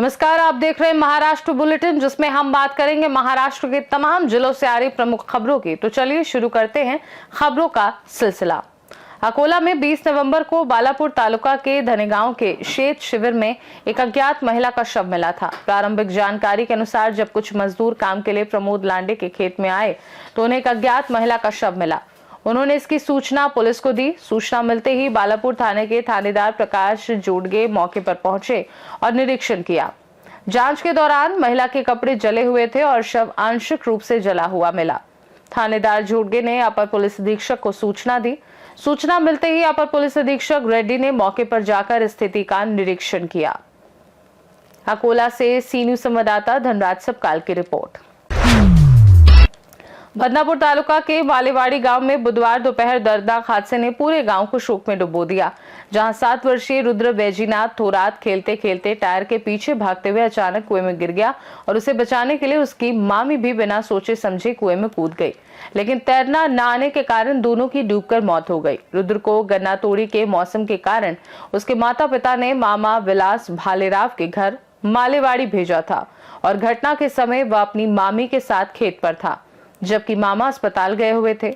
नमस्कार, आप देख रहे हैं महाराष्ट्र बुलेटिन, जिसमें हम बात करेंगे महाराष्ट्र के तमाम जिलों से आ रही प्रमुख खबरों की। तो चलिए शुरू करते हैं खबरों का सिलसिला। अकोला में 20 नवंबर को बालापुर तालुका के धनेगांव के शेत शिविर में एक अज्ञात महिला का शव मिला था। प्रारंभिक जानकारी के अनुसार जब कुछ मजदूर काम के लिए प्रमोद लांडे के खेत में आए तो उन्हें एक अज्ञात महिला का शव मिला। उन्होंने इसकी सूचना पुलिस को दी। सूचना मिलते ही बालापुर थाने के थानेदार प्रकाश जोडगे मौके पर पहुंचे और निरीक्षण किया। जांच के दौरान महिला के कपड़े जले हुए थे और शव आंशिक रूप से जला हुआ मिला। थानेदार जोडगे ने अपर पुलिस अधीक्षक को सूचना दी। सूचना मिलते ही अपर पुलिस अधीक्षक रेड्डी ने मौके पर जाकर स्थिति का निरीक्षण किया। अकोला से सी न्यूज संवाददाता धनराज सबकाल की रिपोर्ट। बदनापुर तालुका के मालेवाड़ी गांव में बुधवार दोपहर दर्दनाक हादसे ने पूरे गांव को शोक में डुबो दिया, जहां 7 वर्षीय रुद्र बैजीनाथ थोरात खेलते खेलते टायर के पीछे भागते हुए अचानक कुएं में गिर गया और उसे बचाने के लिए उसकी मामी भी बिना सोचे समझे कुएं में कूद गई, लेकिन तैरना न आने के कारण दोनों की डूबकर मौत हो गई। रुद्र को गन्ना तोड़ी के मौसम के कारण उसके माता पिता ने मामा विलास भालेराव के घर मालेवाड़ी भेजा था और घटना के समय वह अपनी मामी के साथ खेत पर था, जबकि मामा अस्पताल गए हुए थे।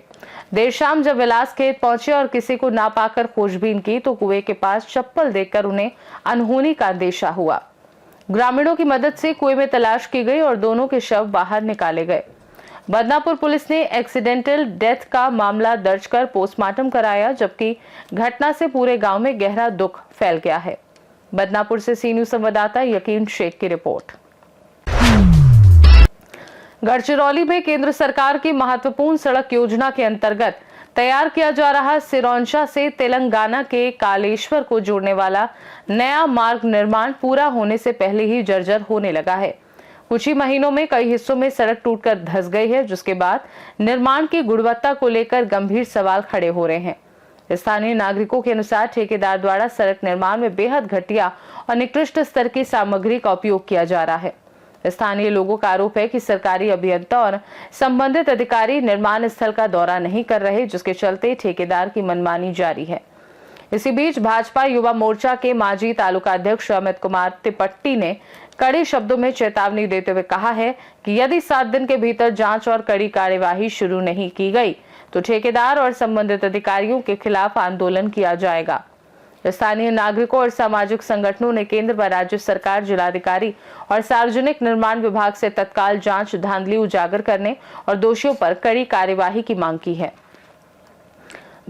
देर शाम जब विलास खेत पहुंचे और किसी को ना पाकर खोजबीन की तो कुएं के पास चप्पल देखकर उन्हें अनहोनी का अंदेशा हुआ। ग्रामीणों की मदद से कुएं में तलाश की गई और दोनों के शव बाहर निकाले गए। बदनापुर पुलिस ने एक्सीडेंटल डेथ का मामला दर्ज कर पोस्टमार्टम कराया, जबकि घटना से पूरे गांव में गहरा दुख फैल गया है। बदनापुर से सी न्यूज संवाददाता यकीन शेख की रिपोर्ट। गढ़चिरौली में केंद्र सरकार की महत्वपूर्ण सड़क योजना के अंतर्गत तैयार किया जा रहा सिरौंचा से तेलंगाना के कालेश्वर को जोड़ने वाला नया मार्ग निर्माण पूरा होने से पहले ही जर्जर होने लगा है। कुछ ही महीनों में कई हिस्सों में सड़क टूटकर धंस गई है, जिसके बाद निर्माण की गुणवत्ता को लेकर गंभीर सवाल खड़े हो रहे हैं। स्थानीय नागरिकों के अनुसार ठेकेदार द्वारा सड़क निर्माण में बेहद घटिया और निकृष्ट स्तर की सामग्री का उपयोग किया जा रहा है। स्थानीय लोगों का आरोप है कि सरकारी अभियंता और संबंधित अधिकारी निर्माण स्थल का दौरा नहीं कर रहे, जिसके चलते ठेकेदार की मनमानी जारी है। इसी बीच भाजपा युवा मोर्चा के माजी तालुका अध्यक्ष अमित कुमार तिपट्टी ने कड़े शब्दों में चेतावनी देते हुए कहा है कि यदि 7 दिन के भीतर जांच और कड़ी कार्यवाही शुरू नहीं की गई तो ठेकेदार और संबंधित अधिकारियों के खिलाफ आंदोलन किया जाएगा। स्थानीय नागरिकों और सामाजिक संगठनों ने केंद्र व राज्य सरकार, जिलाधिकारी और सार्वजनिक निर्माण विभाग से तत्काल जांच, धांधली उजागर करने और दोषियों पर कड़ी कार्यवाही की मांग की है।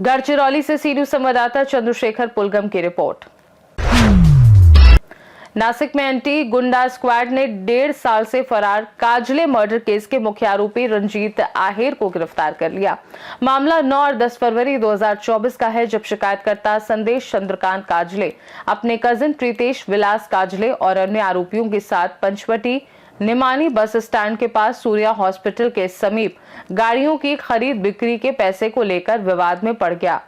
गढ़चिरौली से सी न्यूज संवाददाता चंद्रशेखर पुलगम की रिपोर्ट। नासिक में एंटी गुंडा स्क्वाड ने 1.5 साल से फरार काजले मर्डर केस के मुख्य आरोपी रंजीत आहेर को गिरफ्तार कर लिया। मामला 9 और 10 फरवरी 2024 का है, जब शिकायतकर्ता संदेश चंद्रकांत काजले अपने कजिन प्रीतेश विलास काजले और अन्य आरोपियों के साथ पंचवटी निमानी बस स्टैंड के पास सूर्या हॉस्पिटल के समीप गाड़ियों की खरीद बिक्री के पैसे को लेकर विवाद में पड़ गया।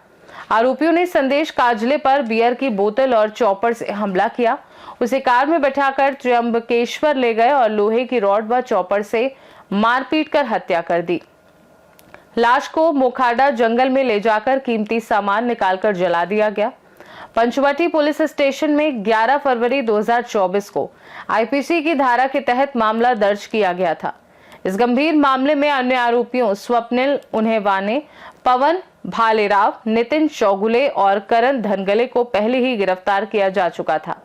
आरोपियों ने संदेश काजले पर बियर की बोतल और चॉपर से हमला किया। उसे कार में बैठाकर त्र्यंबकेश्वर ले गए और लोहे की रॉड व चॉपर से मारपीट कर हत्या कर दी। लाश को मोखाडा जंगल में ले जाकर कीमती सामान निकालकर जला दिया गया। पंचवटी पुलिस स्टेशन में 11 फरवरी 2024 को आईपीसी की धारा के तहत मामला दर्ज किया गया था। इस गंभीर मामले में अन्य आरोपियों स्वप्निल उन्हेवाने, पवन भालेराव, नितिन चौगुले और करण धनगले को पहले ही गिरफ्तार किया जा चुका था।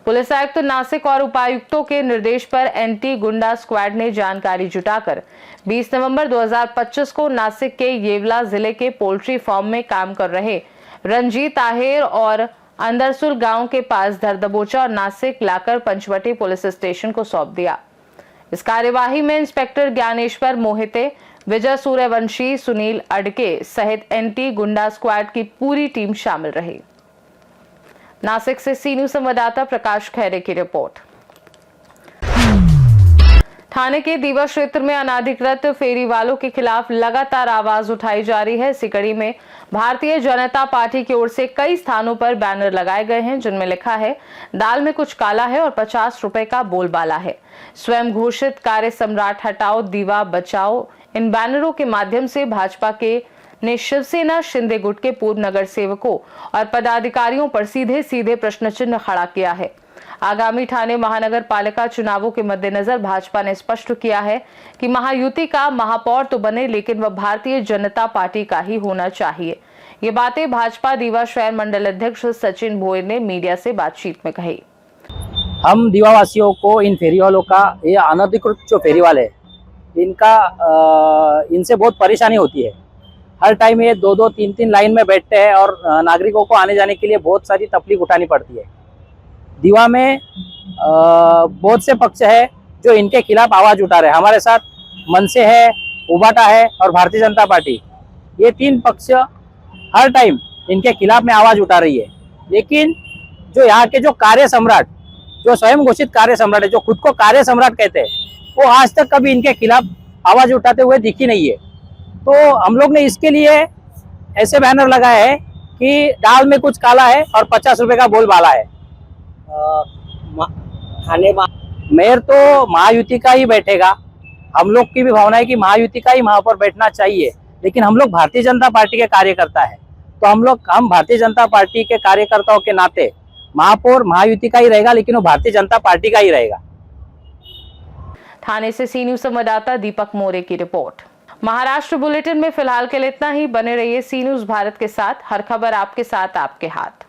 पुलिस आयुक्त नासिक और उपायुक्तों के निर्देश पर एंटी गुंडा स्क्वाड ने जानकारी जुटाकर 20 नवंबर 2025 को नासिक के येवला जिले के पोल्ट्री फार्म में काम कर रहे रंजीत आहेर और अंदरसुल गांव के पास धर दबोचा और नासिक लाकर पंचवटी पुलिस स्टेशन को सौंप दिया। इस कार्यवाही में इंस्पेक्टर ज्ञानेश्वर मोहिते, विजय सूर्यवंशी, सुनील अडके सहित एंटी गुंडा स्क्वाड की पूरी टीम शामिल रही। नासिक से सी न्यूज संवाददाता प्रकाश खैरे की रिपोर्ट। थाने के दीवा क्षेत्र में अनाधिकृत फेरी वालों के खिलाफ लगातार आवाज उठाई जा रही है। इसी कड़ी में भारतीय जनता पार्टी की ओर से कई स्थानों पर बैनर लगाए गए हैं, जिनमें लिखा है दाल में कुछ काला है और 50 रुपए का बोलबाला है। स्वयं घोषित कार्य सम्राट हटाओ, दीवा बचाओ। इन बैनरों के माध्यम से भाजपा के ने शिवसेना शिंदे गुट के पूर्व नगर सेवकों और पदाधिकारियों पर सीधे सीधे प्रश्न चिन्ह खड़ा किया है। आगामी ठाणे महानगर पालिका चुनावों के मद्देनजर भाजपा ने स्पष्ट किया है कि महायुति का महापौर तो बने, लेकिन वह भारतीय जनता पार्टी का ही होना चाहिए। ये बातें भाजपा दीवा शहर मंडल अध्यक्ष सचिन भोयर ने मीडिया से बातचीत में कही। हम दीवा वासियों को इन फेरी वालों का, ये अनधिकृत जो फेरी वाले हैं, इनसे बहुत परेशानी होती है। हर टाइम ये 2-2, 3-3 लाइन में बैठते हैं और नागरिकों को आने जाने के लिए बहुत सारी तकलीफ उठानी पड़ती है। दीवा में बहुत से पक्ष है जो इनके खिलाफ आवाज उठा रहे हैं। हमारे साथ मनसे है, उबाटा है और भारतीय जनता पार्टी, ये 3 पक्ष हर टाइम इनके खिलाफ में आवाज उठा रही है। लेकिन जो यहाँ के जो कार्य सम्राट, जो स्वयं घोषित कार्य सम्राट है, जो खुद को कार्य सम्राट कहते हैं, वो आज तक कभी इनके खिलाफ आवाज उठाते हुए दिखी नहीं है। तो हम लोग ने इसके लिए ऐसे बैनर लगाए हैं कि दाल में कुछ काला है और 50 रुपए का बोलबाला है। मेयर तो महायुति का ही बैठेगा। हम लोग की भी भावना है कि महायुति का ही महापौर बैठना चाहिए, लेकिन हम लोग भारतीय जनता पार्टी के कार्यकर्ता है, तो हम भारतीय जनता पार्टी के कार्यकर्ताओं के नाते महापौर महायुति का ही रहेगा, लेकिन वो भारतीय जनता पार्टी का ही रहेगा। ठाणे से सी न्यूज संवाददाता दीपक मोरे की रिपोर्ट। महाराष्ट्र बुलेटिन में फिलहाल के लिए इतना ही। बने रहिए सी न्यूज भारत के साथ। हर खबर आपके साथ, आपके हाथ।